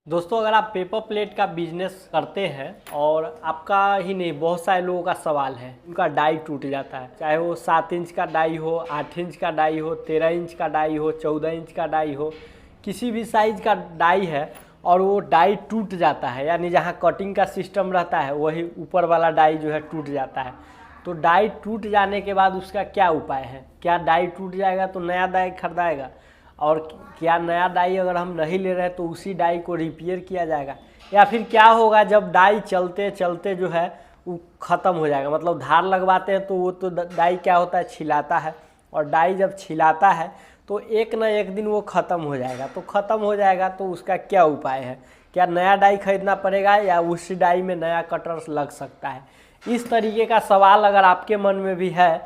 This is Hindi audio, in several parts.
दोस्तों, अगर आप पेपर प्लेट का बिजनेस करते हैं और आपका ही नहीं बहुत सारे लोगों का सवाल है, उनका डाई टूट जाता है, चाहे वो 7 इंच का डाई हो, 8 इंच का डाई हो, 13 इंच का डाई हो, 14 इंच का डाई हो, किसी भी साइज का डाई है और वो डाई टूट जाता है, यानी जहाँ कटिंग का सिस्टम रहता है वही ऊपर वाला डाई जो है टूट जाता है। तो डाई टूट जाने के बाद उसका क्या उपाय है? क्या डाई टूट जाएगा तो नया डाई खरीदाएगा? और क्या नया डाई अगर हम नहीं ले रहे हैं तो उसी डाई को रिपेयर किया जाएगा? या फिर क्या होगा जब डाई चलते चलते जो है वो ख़त्म हो जाएगा? मतलब धार लगवाते हैं तो वो तो डाई क्या होता है, छिलाता है, और डाई जब छिलाता है तो एक ना एक दिन वो ख़त्म हो जाएगा। तो ख़त्म हो जाएगा तो उसका क्या उपाय है? क्या नया डाई खरीदना पड़ेगा या उसी डाई में नया कटर लग सकता है? इस तरीके का सवाल अगर आपके मन में भी है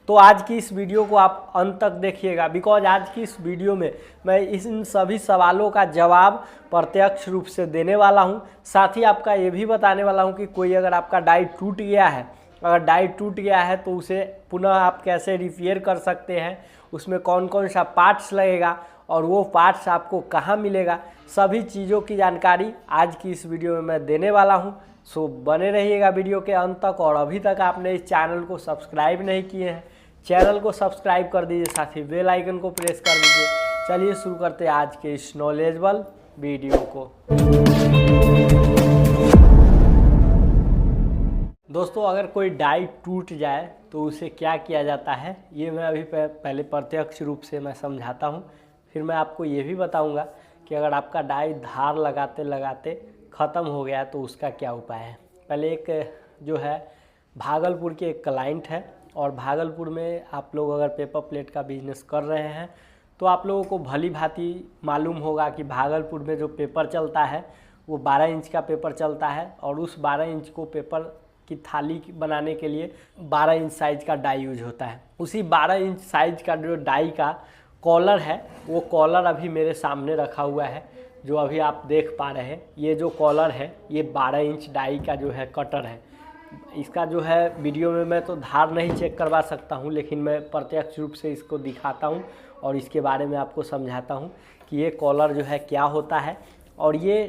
तो आज की इस वीडियो को आप अंत तक देखिएगा, बिकॉज आज की इस वीडियो में मैं इन सभी सवालों का जवाब प्रत्यक्ष रूप से देने वाला हूं। साथ ही आपका ये भी बताने वाला हूं कि कोई अगर आपका डाई टूट गया है, अगर डाई टूट गया है तो उसे पुनः आप कैसे रिपेयर कर सकते हैं, उसमें कौन कौन सा पार्ट्स लगेगा और वो पार्ट्स आपको कहाँ मिलेगा, सभी चीज़ों की जानकारी आज की इस वीडियो में मैं देने वाला हूँ। सो बने रहिएगा वीडियो के अंत तक। और अभी तक आपने इस चैनल को सब्सक्राइब नहीं किए हैं, चैनल को सब्सक्राइब कर दीजिए, साथ ही बेल आइकन को प्रेस कर दीजिए। चलिए शुरू करते हैं आज के इस नॉलेजेबल वीडियो को। दोस्तों, अगर कोई डाई टूट जाए तो उसे क्या किया जाता है, ये मैं अभी पहले प्रत्यक्ष रूप से मैं समझाता हूँ। फिर मैं आपको ये भी बताऊँगा कि अगर आपका डाई धार लगाते लगाते ख़त्म हो गया तो उसका क्या उपाय है। पहले एक जो है भागलपुर के एक क्लाइंट है, और भागलपुर में आप लोग अगर पेपर प्लेट का बिजनेस कर रहे हैं तो आप लोगों को भली भांति मालूम होगा कि भागलपुर में जो पेपर चलता है वो 12 इंच का पेपर चलता है, और उस 12 इंच को पेपर की थाली बनाने के लिए 12 इंच साइज का डाई यूज होता है। उसी 12 इंच साइज का जो डाई का कॉलर है, वो कॉलर अभी मेरे सामने रखा हुआ है, जो अभी आप देख पा रहे हैं। ये जो कॉलर है ये 12 इंच डाई का जो है कटर है। इसका जो है वीडियो में मैं तो धार नहीं चेक करवा सकता हूँ, लेकिन मैं प्रत्यक्ष रूप से इसको दिखाता हूँ और इसके बारे में आपको समझाता हूँ कि ये कॉलर जो है क्या होता है। और ये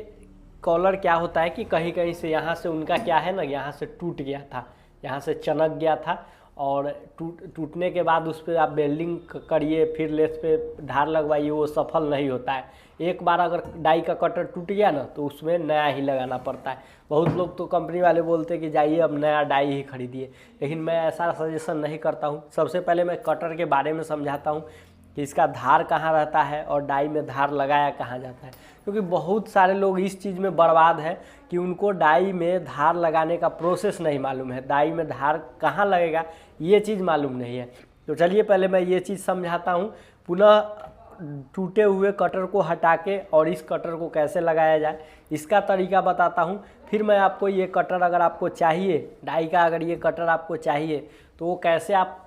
कॉलर क्या होता है कि कहीं कहीं से यहाँ से उनका क्या है ना, यहाँ से टूट गया था, यहाँ से चनक गया था, और टूटने के बाद उस पर आप वेल्डिंग करिए, फिर लेस पे धार लगवाइए, वो सफल नहीं होता है। एक बार अगर डाई का कटर टूट गया ना तो उसमें नया ही लगाना पड़ता है। बहुत लोग तो कंपनी वाले बोलते हैं कि जाइए अब नया डाई ही खरीदिए, लेकिन मैं ऐसा सजेशन नहीं करता हूँ। सबसे पहले मैं कटर के बारे में समझाता हूँ कि इसका धार कहाँ रहता है और डाई में धार लगाया कहाँ जाता है, क्योंकि बहुत सारे लोग इस चीज़ में बर्बाद है कि उनको डाई में धार लगाने का प्रोसेस नहीं मालूम है, डाई में धार कहाँ लगेगा ये चीज़ मालूम नहीं है। तो चलिए पहले मैं ये चीज़ समझाता हूँ, पुनः टूटे हुए कटर को हटा के और इस कटर को कैसे लगाया जाए इसका तरीका बताता हूँ। फिर मैं आपको ये कटर अगर आपको चाहिए, डाई का अगर ये कटर आपको चाहिए तो वो कैसे आप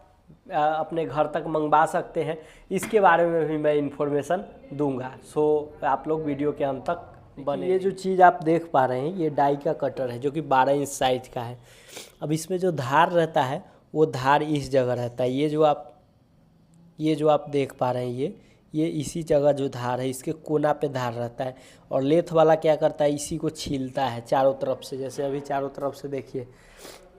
अपने घर तक मंगवा सकते हैं, इसके बारे में भी मैं इन्फॉर्मेशन दूंगा। सो आप लोग वीडियो के अंत तक बने। ये जो चीज़ आप देख पा रहे हैं ये डाई का कटर है जो कि 12 इंच साइज का है। अब इसमें जो धार रहता है वो धार इस जगह रहता है। ये जो आप देख पा रहे हैं ये इसी जगह जो धार है इसके कोना पे धार रहता है, और लेथ वाला क्या करता है, इसी को छीलता है चारों तरफ से। जैसे अभी चारों तरफ से देखिए,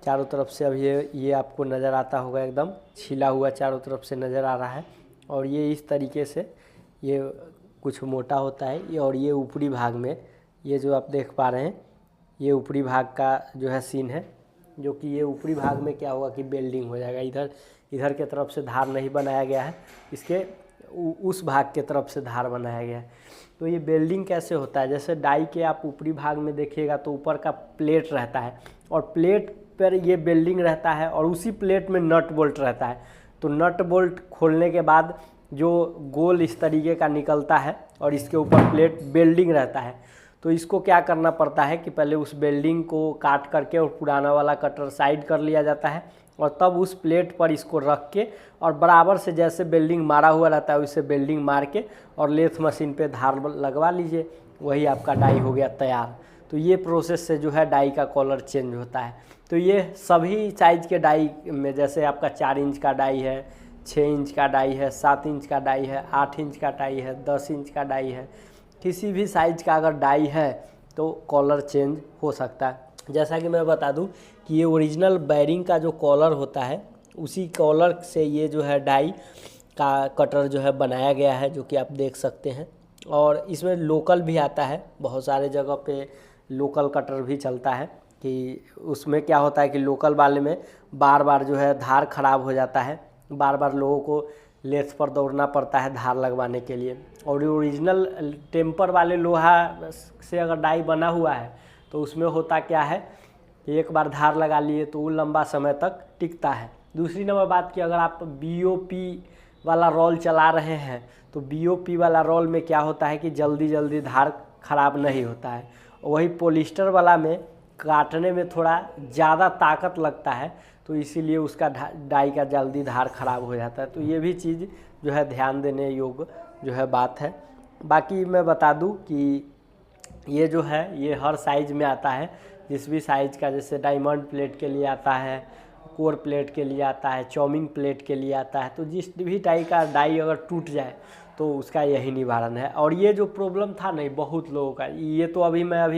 चारों तरफ से अभी ये आपको नज़र आता होगा, एकदम छिला हुआ चारों तरफ से नज़र आ रहा है। और ये इस तरीके से ये कुछ मोटा होता है ये, और ये ऊपरी भाग में ये जो आप देख पा रहे हैं ये ऊपरी भाग का जो है सीन है, जो कि ये ऊपरी भाग में क्या होगा कि बेल्डिंग हो जाएगा। इधर के तरफ से धार नहीं बनाया गया है, इसके उस भाग के तरफ से धार बनाया गया है। तो ये बेल्डिंग कैसे होता है, जैसे डाई के आप ऊपरी भाग में देखिएगा तो ऊपर का प्लेट रहता है, और प्लेट पर ये बेल्डिंग रहता है, और उसी प्लेट में नट बोल्ट रहता है। तो नट बोल्ट खोलने के बाद जो गोल इस तरीके का निकलता है और इसके ऊपर प्लेट बेल्डिंग रहता है। तो इसको क्या करना पड़ता है कि पहले उस बेल्डिंग को काट करके और पुराना वाला कटर साइड कर लिया जाता है, और तब उस प्लेट पर इसको रख के और बराबर से जैसे बेल्डिंग मारा हुआ रहता है वैसे बेल्डिंग मार के और लेथ मशीन पे धार लगवा लीजिए, वही आपका डाई हो गया तैयार। तो ये प्रोसेस से जो है डाई का कॉलर चेंज होता है। तो ये सभी साइज के डाई में, जैसे आपका 4 इंच का डाई है, 6 इंच का डाई है, 7 इंच का डाई है, 8 इंच का डाई है, 10 इंच का डाई है, किसी भी साइज का अगर डाई है तो कॉलर चेंज हो सकता है। जैसा कि मैं बता दूं कि ये ओरिजिनल बैरिंग का जो कॉलर होता है उसी कॉलर से ये जो है डाई का कटर जो है बनाया गया है, जो कि आप देख सकते हैं। और इसमें लोकल भी आता है, बहुत सारे जगह पे लोकल कटर भी चलता है कि उसमें क्या होता है कि लोकल वाले में बार बार जो है धार ख़राब हो जाता है, बार बार लोगों को लेथ पर दौड़ना पड़ता है धार लगवाने के लिए। और ओरिजिनल टेम्पर वाले लोहा से अगर डाई बना हुआ है तो उसमें होता क्या है, एक बार धार लगा लिए तो वो लंबा समय तक टिकता है। दूसरी नंबर बात कि अगर आप BOP वाला रोल चला रहे हैं तो BOP वाला रोल में क्या होता है कि जल्दी जल्दी धार ख़राब नहीं होता है। वही पॉलिस्टर वाला में काटने में थोड़ा ज़्यादा ताकत लगता है, तो इसीलिए उसका डाई का जल्दी धार ख़राब हो जाता है। तो ये भी चीज़ जो है ध्यान देने योग्य जो है बात है। बाकी मैं बता दूं कि ये जो है ये हर साइज़ में आता है, जिस भी साइज़ का, जैसे डायमंड प्लेट के लिए आता है, कोर प्लेट के लिए आता है, चाउमिंग प्लेट के लिए आता है। तो जिस भी टाइप का डाई अगर टूट जाए तो उसका यही निवारण है। और ये जो प्रॉब्लम था नहीं बहुत लोगों का, ये तो अभी मैं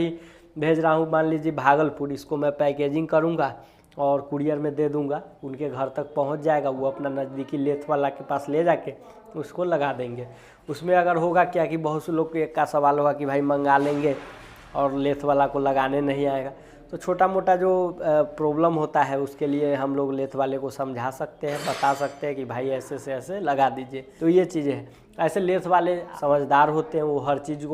भेज रहा हूँ, मान लीजिए भागलपुर, इसको मैं पैकेजिंग करूँगा और कुरियर में दे दूँगा, उनके घर तक पहुँच जाएगा, वो अपना नज़दीकी लेथ वाला के पास ले जाके उसको लगा देंगे। उसमें अगर होगा क्या कि बहुत से लोग का सवाल होगा कि भाई मंगा लेंगे और लेथ वाला को लगाने नहीं आएगा। तो छोटा मोटा जो प्रॉब्लम होता है उसके लिए हम लोग लेथ वाले को समझा सकते हैं, बता सकते हैं कि भाई ऐसे से ऐसे लगा दीजिए। तो ये चीज़ें हैं, ऐसे लेथ वाले समझदार होते हैं, वो हर चीज़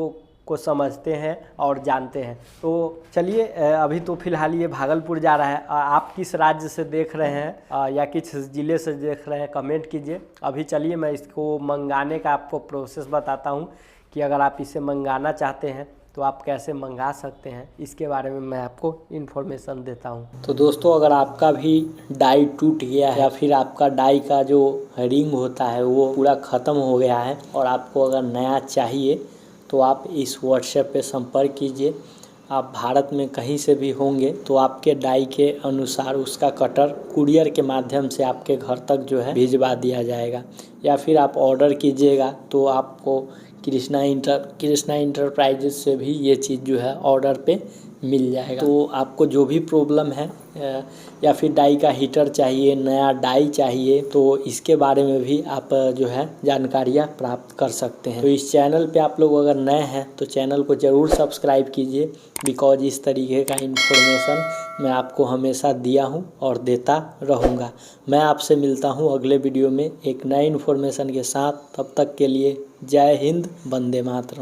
को समझते हैं और जानते हैं। तो चलिए, अभी तो फिलहाल ये भागलपुर जा रहा है। आप किस राज्य से देख रहे हैं या किस ज़िले से देख रहे हैं, कमेंट कीजिए। अभी चलिए मैं इसको मंगाने का आपको प्रोसेस बताता हूँ कि अगर आप इसे मंगाना चाहते हैं तो आप कैसे मंगा सकते हैं, इसके बारे में मैं आपको इन्फॉर्मेशन देता हूं। तो दोस्तों, अगर आपका भी डाई टूट गया है या फिर आपका डाई का जो रिंग होता है वो पूरा ख़त्म हो गया है और आपको अगर नया चाहिए तो आप इस व्हाट्सएप पे संपर्क कीजिए। आप भारत में कहीं से भी होंगे तो आपके डाई के अनुसार उसका कटर कुरियर के माध्यम से आपके घर तक जो है भिजवा दिया जाएगा, या फिर आप ऑर्डर कीजिएगा तो आपको कृष्णा इंटरप्राइजेज से भी ये चीज़ जो है ऑर्डर पे मिल जाएगा। तो आपको जो भी प्रॉब्लम है या फिर डाई का हीटर चाहिए, नया डाई चाहिए, तो इसके बारे में भी आप जो है जानकारियाँ प्राप्त कर सकते हैं। तो इस चैनल पे आप लोग अगर नए हैं तो चैनल को ज़रूर सब्सक्राइब कीजिए, बिकॉज इस तरीके का इन्फॉर्मेशन मैं आपको हमेशा दिया हूँ और देता रहूँगा। मैं आपसे मिलता हूँ अगले वीडियो में एक नए इन्फॉर्मेशन के साथ। तब तक के लिए जय हिंद, वंदे मातरम।